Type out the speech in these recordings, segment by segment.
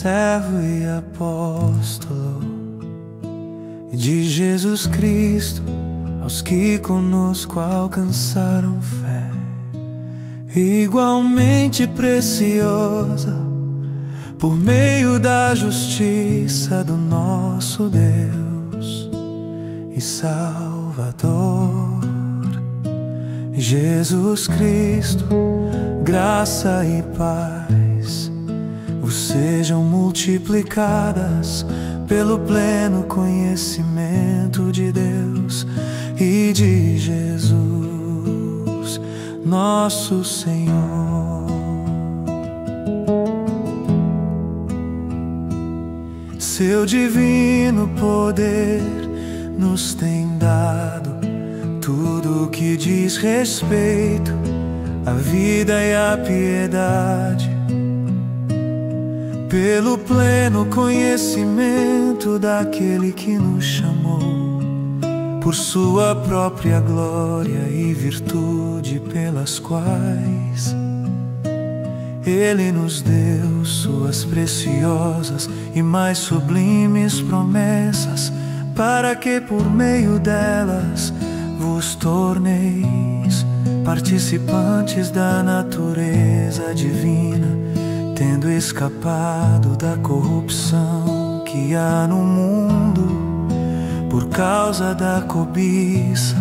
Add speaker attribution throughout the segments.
Speaker 1: servo e apóstolo de Jesus Cristo, aos que conosco alcançaram fé igualmente preciosa, por meio da justiça do nosso Deus e Salvador Jesus Cristo. Graça e paz vos sejam multiplicadas pelo pleno conhecimento de Deus e de Jesus, nosso Senhor. Seu divino poder nos tem dado tudo o que diz respeito à vida e à piedade, pelo pleno conhecimento daquele que nos chamou, por sua própria glória e virtude, pelas quais Ele nos deu suas preciosas e mais sublimes promessas, para que por meio delas vos torneis participantes da natureza divina, tendo escapado da corrupção que há no mundo por causa da cobiça.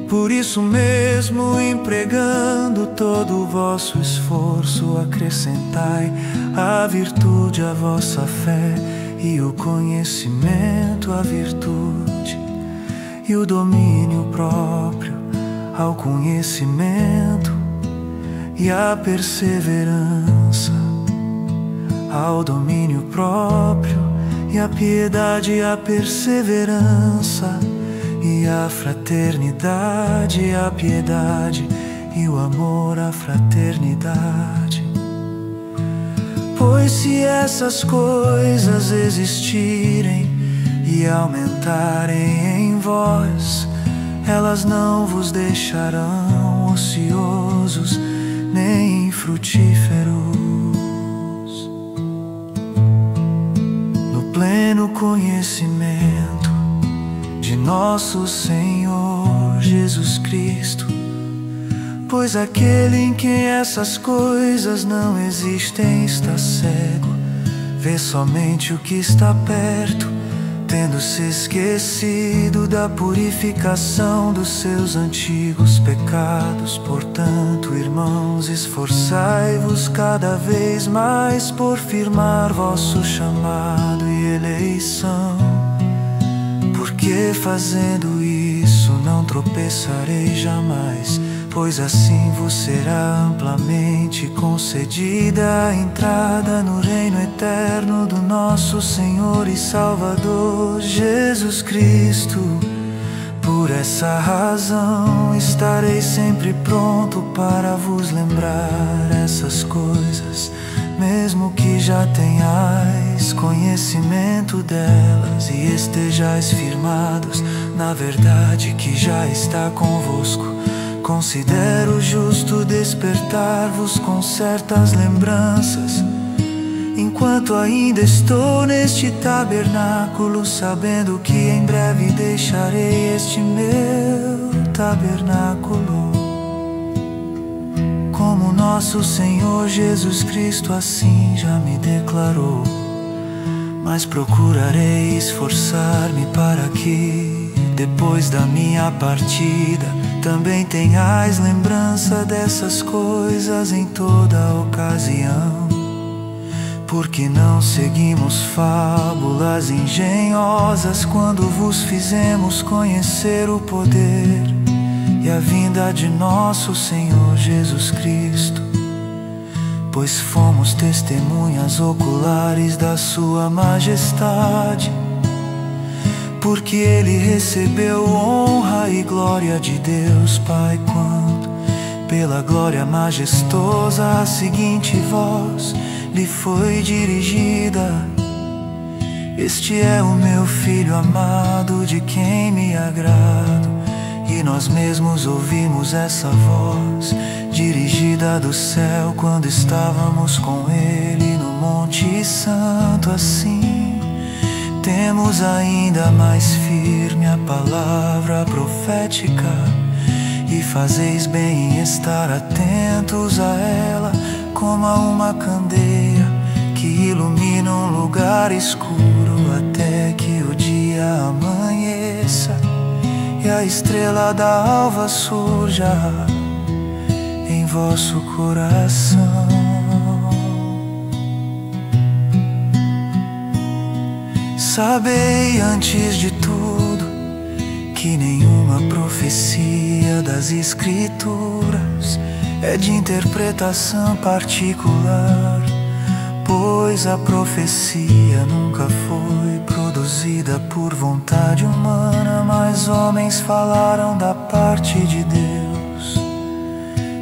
Speaker 1: Por isso mesmo, empregando todo o vosso esforço, acrescentai a virtude à vossa fé, e o conhecimento à virtude, e o domínio próprio ao conhecimento, e a perseverança ao domínio próprio, e a piedade à perseverança, e a fraternidade à piedade, e o amor à fraternidade. Pois se essas coisas existirem e aumentarem em vós, elas não vos deixarão ociosos nem infrutíferos no pleno conhecimento de nosso Senhor Jesus Cristo. Pois aquele em quem essas coisas não existem está cego, vê somente o que está perto, tendo se esquecido da purificação dos seus antigos pecados. Portanto, irmãos, esforçai-vos cada vez mais por firmar vosso chamado e eleição, porque fazendo isso não tropeçarei jamais, pois assim vos será amplamente concedida a entrada no reino eterno do nosso Senhor e Salvador Jesus Cristo. Por essa razão estarei sempre pronto para vos lembrar essas coisas, mesmo que já tenhais conhecimento delas e estejais firmados na verdade que já está convosco. Considero justo despertar-vos com certas lembranças, enquanto ainda estou neste tabernáculo, sabendo que em breve deixarei este meu tabernáculo, como nosso Senhor Jesus Cristo assim já me declarou. Mas procurarei esforçar-me para que, depois da minha partida, também tenhais lembrança dessas coisas em toda ocasião. Porque não seguimos fábulas engenhosas quando vos fizemos conhecer o poder e a vinda de nosso Senhor Jesus Cristo, pois fomos testemunhas oculares da sua majestade. Porque ele recebeu honra e glória de Deus Pai, quando pela glória majestosa a seguinte voz lhe foi dirigida: este é o meu Filho amado, de quem me agrado. E nós mesmos ouvimos essa voz dirigida do céu quando estávamos com ele no tanto assim. Temos ainda mais firme a palavra profética, e fazeis bem em estar atentos a ela, como a uma candeia que ilumina um lugar escuro, até que o dia amanheça e a estrela da alva surja em vosso coração. Sabei antes de tudo que nenhuma profecia das Escrituras é de interpretação particular, pois a profecia nunca foi produzida por vontade humana, mas homens falaram da parte de Deus,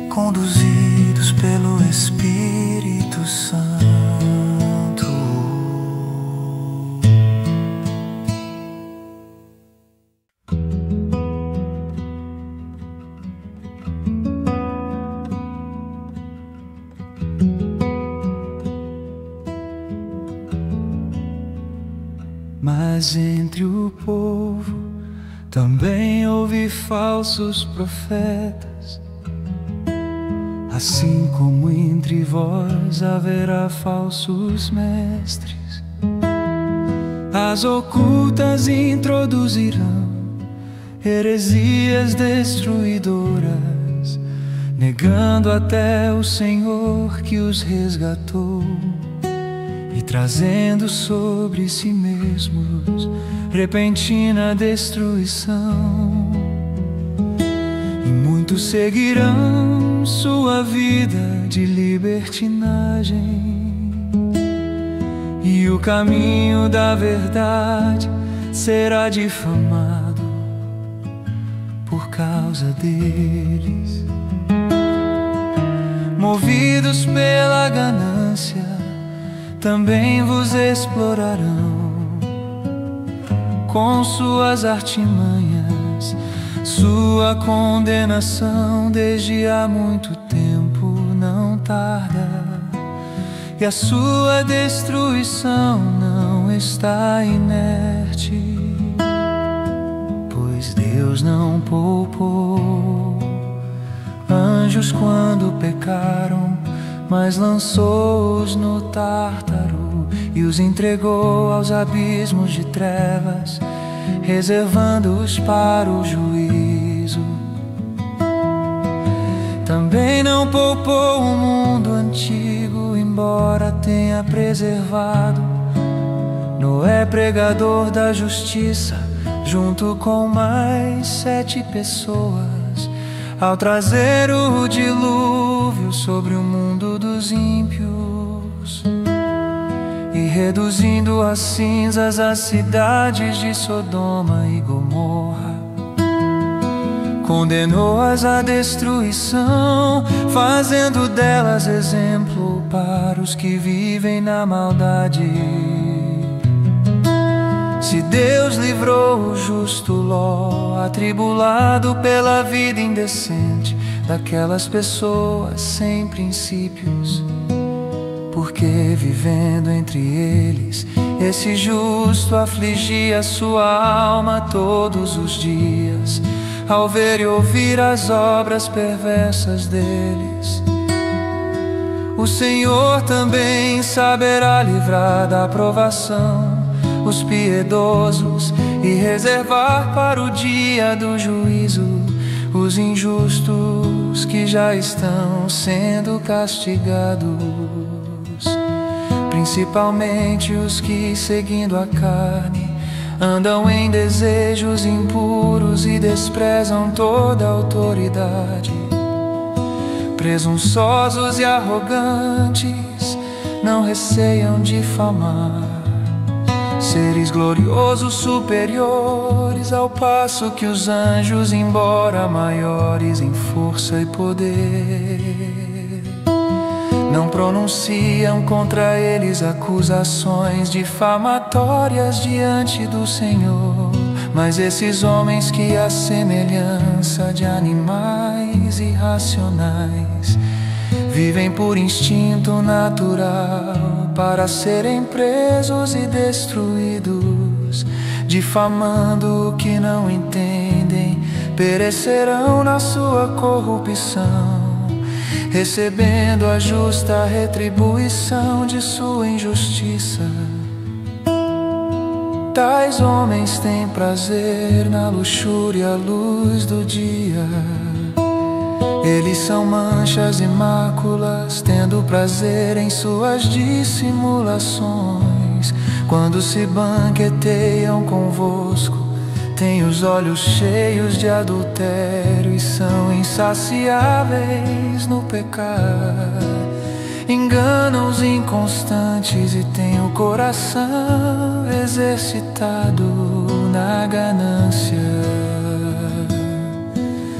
Speaker 1: conduzidos pelo Espírito Santo. Mas entre o povo também houve falsos profetas, assim como entre vós haverá falsos mestres. As ocultas introduzirão heresias destruidoras, negando até o Senhor que os resgatou, e trazendo sobre si mesmos repentina destruição. E muitos seguirão sua vida de libertinagem, e o caminho da verdade será difamado por causa deles. Movidos pela ganância, também vos explorarão com suas artimanhas. Sua condenação desde há muito tempo não tarda, e a sua destruição não está inerte, pois Deus não poupou anjos quando pecaram, mas lançou-os no Tártaro e os entregou aos abismos de trevas, reservando-os para o juízo. Também não poupou o mundo antigo, embora tenha preservado Noé, pregador da justiça, junto com mais 7 pessoas, ao trazer o dilúvio sobre o mundo dos ímpios, e reduzindo a cinzas as cidades de Sodoma e Gomorra, condenou-as à destruição, fazendo delas exemplo para os que vivem na maldade. Se Deus livrou o justo Ló, atribulado pela vida indecente daquelas pessoas sem princípios, porque vivendo entre eles, esse justo afligia sua alma todos os dias, ao ver e ouvir as obras perversas deles. O Senhor também saberá livrar da provação os piedosos e reservar para o dia do juízo os injustos que já estão sendo castigados, principalmente os que, seguindo a carne, andam em desejos impuros e desprezam toda a autoridade. Presunçosos e arrogantes não receiam difamar seres gloriosos superiores, ao passo que os anjos, embora maiores em força e poder, não pronunciam contra eles acusações difamatórias diante do Senhor. Mas esses homens que, à semelhança de animais irracionais, vivem por instinto natural para serem presos e destruídos, difamando o que não entendem, perecerão na sua corrupção, recebendo a justa retribuição de sua injustiça. Tais homens têm prazer na luxúria à luz do dia. Eles são manchas e máculas, tendo prazer em suas dissimulações. Quando se banqueteiam convosco, têm os olhos cheios de adultério e são insaciáveis no pecado. Enganam os inconstantes e têm o coração exercitado na ganância.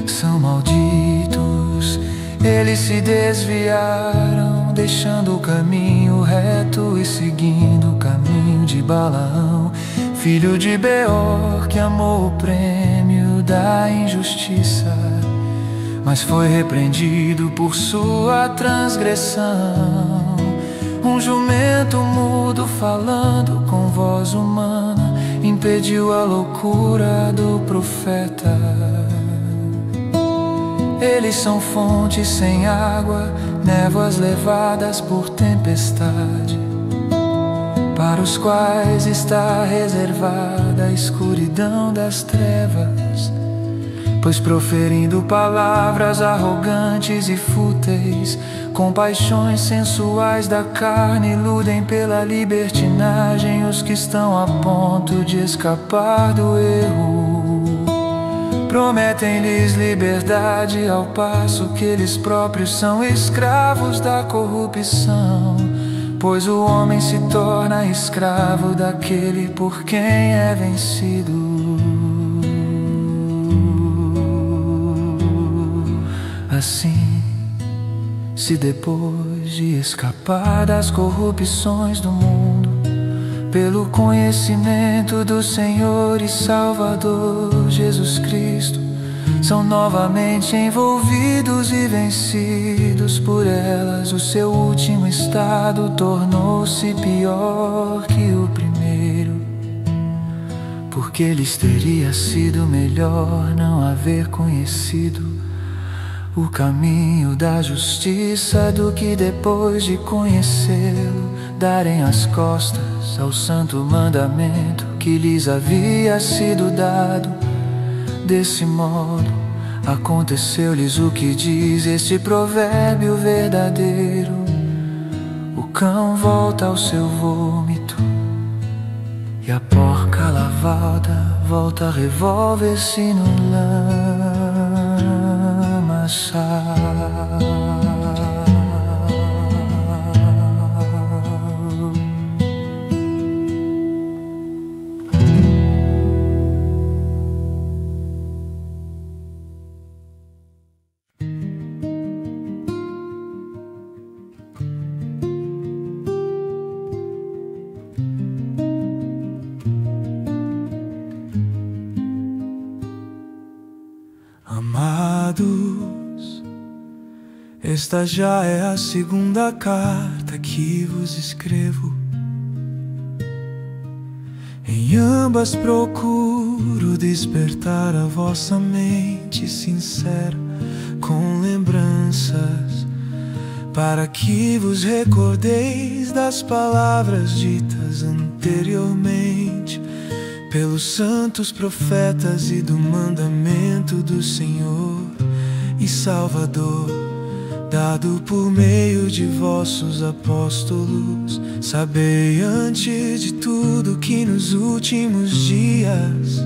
Speaker 1: São malditos, eles se desviaram, deixando o caminho reto e seguindo o caminho de Balaão, filho de Beor, que amou o prêmio da injustiça, mas foi repreendido por sua transgressão. Um jumento mudo falando com voz humana impediu a loucura do profeta. Eles são fontes sem água, névoas levadas por tempestade, para os quais está reservada a escuridão das trevas. Pois proferindo palavras arrogantes e fúteis, com paixões sensuais da carne, iludem pela libertinagem os que estão a ponto de escapar do erro. Prometem-lhes liberdade, ao passo que eles próprios são escravos da corrupção. Pois o homem se torna escravo daquele por quem é vencido. Assim, se depois de escapar das corrupções do mundo, pelo conhecimento do Senhor e Salvador Jesus Cristo, são novamente envolvidos e vencidos por elas, o seu último estado tornou-se pior que o primeiro, porque lhes teria sido melhor não haver conhecido o caminho da justiça do que depois de conhecê-lo darem as costas ao santo mandamento que lhes havia sido dado. Desse modo aconteceu-lhes o que diz este provérbio verdadeiro: o cão volta ao seu vômito e a porca lavada volta a revolver-se no lamaçal. Amados, esta já é a segunda carta que vos escrevo. Em ambas procuro despertar a vossa mente sincera com lembranças, para que vos recordeis das palavras ditas anteriormente pelos santos profetas e do mandamento do Senhor e Salvador, dado por meio de vossos apóstolos. Sabei antes de tudo que nos últimos dias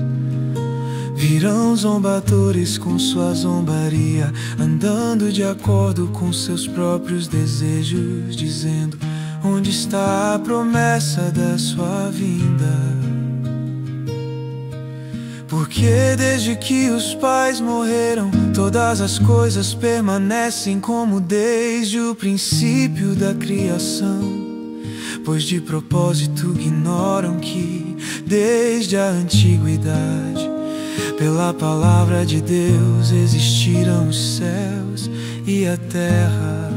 Speaker 1: virão zombadores com sua zombaria, andando de acordo com seus próprios desejos, dizendo: onde está a promessa da sua vinda? Porque desde que os pais morreram, todas as coisas permanecem como desde o princípio da criação. Pois de propósito ignoram que, desde a antiguidade, pela palavra de Deus existiram os céus e a terra,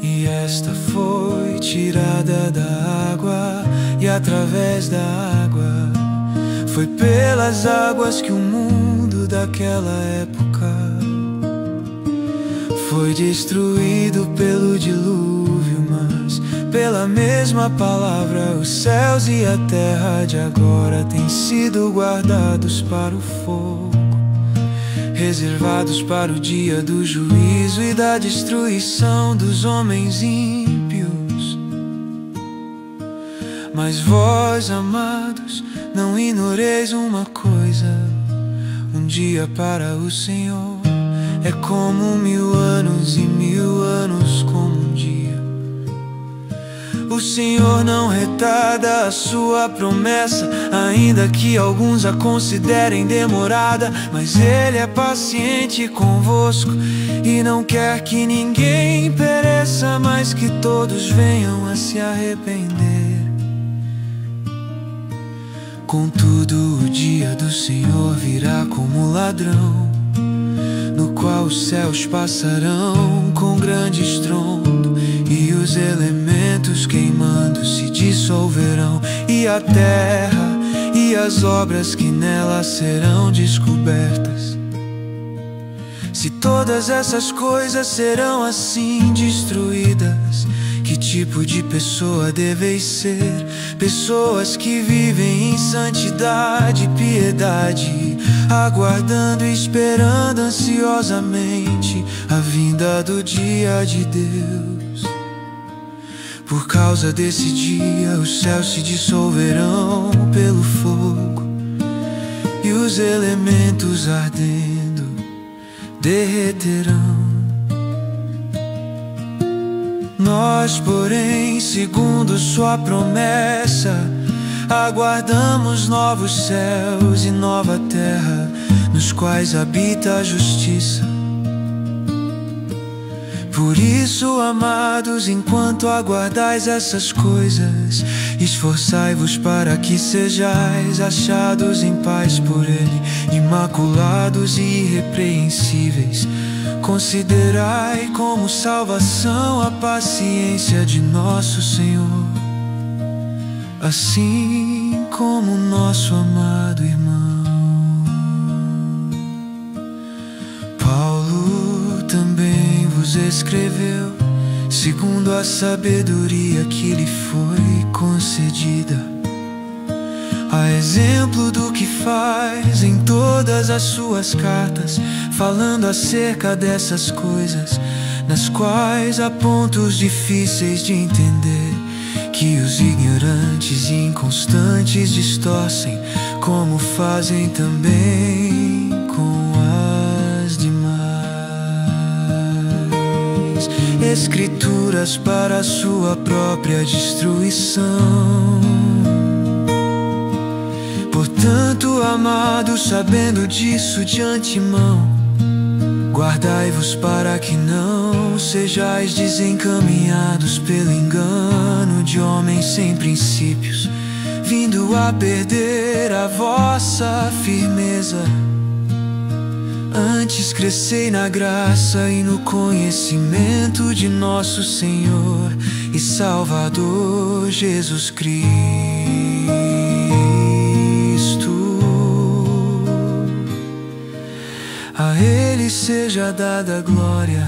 Speaker 1: e esta foi tirada da água, e através da água foi pelas águas que o mundo daquela época foi destruído pelo dilúvio. Mas pela mesma palavra os céus e a terra de agora têm sido guardados para o fogo, reservados para o dia do juízo e da destruição dos homens ímpios. Mas vós, amados, não ignoreis uma coisa: um dia para o Senhor é como 1000 anos, e 1000 anos como um dia. O Senhor não retarda a sua promessa, ainda que alguns a considerem demorada, mas Ele é paciente convosco e não quer que ninguém pereça, mas que todos venham a se arrepender. Contudo, o dia do Senhor virá como ladrão, no qual os céus passarão com grande estrondo, e os elementos queimando se dissolverão, e a terra e as obras que nela serão descobertas. Se todas essas coisas serão assim destruídas, que tipo de pessoa deveis ser? Pessoas que vivem em santidade e piedade, aguardando e esperando ansiosamente a vinda do dia de Deus. Por causa desse dia os céus se dissolverão pelo fogo, e os elementos ardendo derreterão. Nós, porém, segundo sua promessa, aguardamos novos céus e nova terra, nos quais habita a justiça. Por isso, amados, enquanto aguardais essas coisas, esforçai-vos para que sejais achados em paz por Ele, imaculados e irrepreensíveis. Considerai como salvação a paciência de nosso Senhor, assim como nosso amado irmão Paulo também vos escreveu, segundo a sabedoria que lhe foi concedida, a exemplo do que faz em todas as suas cartas, falando acerca dessas coisas, nas quais há pontos difíceis de entender, que os ignorantes e inconstantes distorcem, como fazem também com as demais escrituras para a sua própria destruição. Portanto, amados, sabendo disso de antemão, guardai-vos para que não sejais desencaminhados pelo engano de homens sem princípios, vindo a perder a vossa firmeza. Antes crescei na graça e no conhecimento de nosso Senhor e Salvador Jesus Cristo. A Ele seja dada a glória,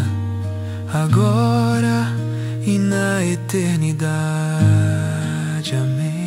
Speaker 1: agora e na eternidade. Amém.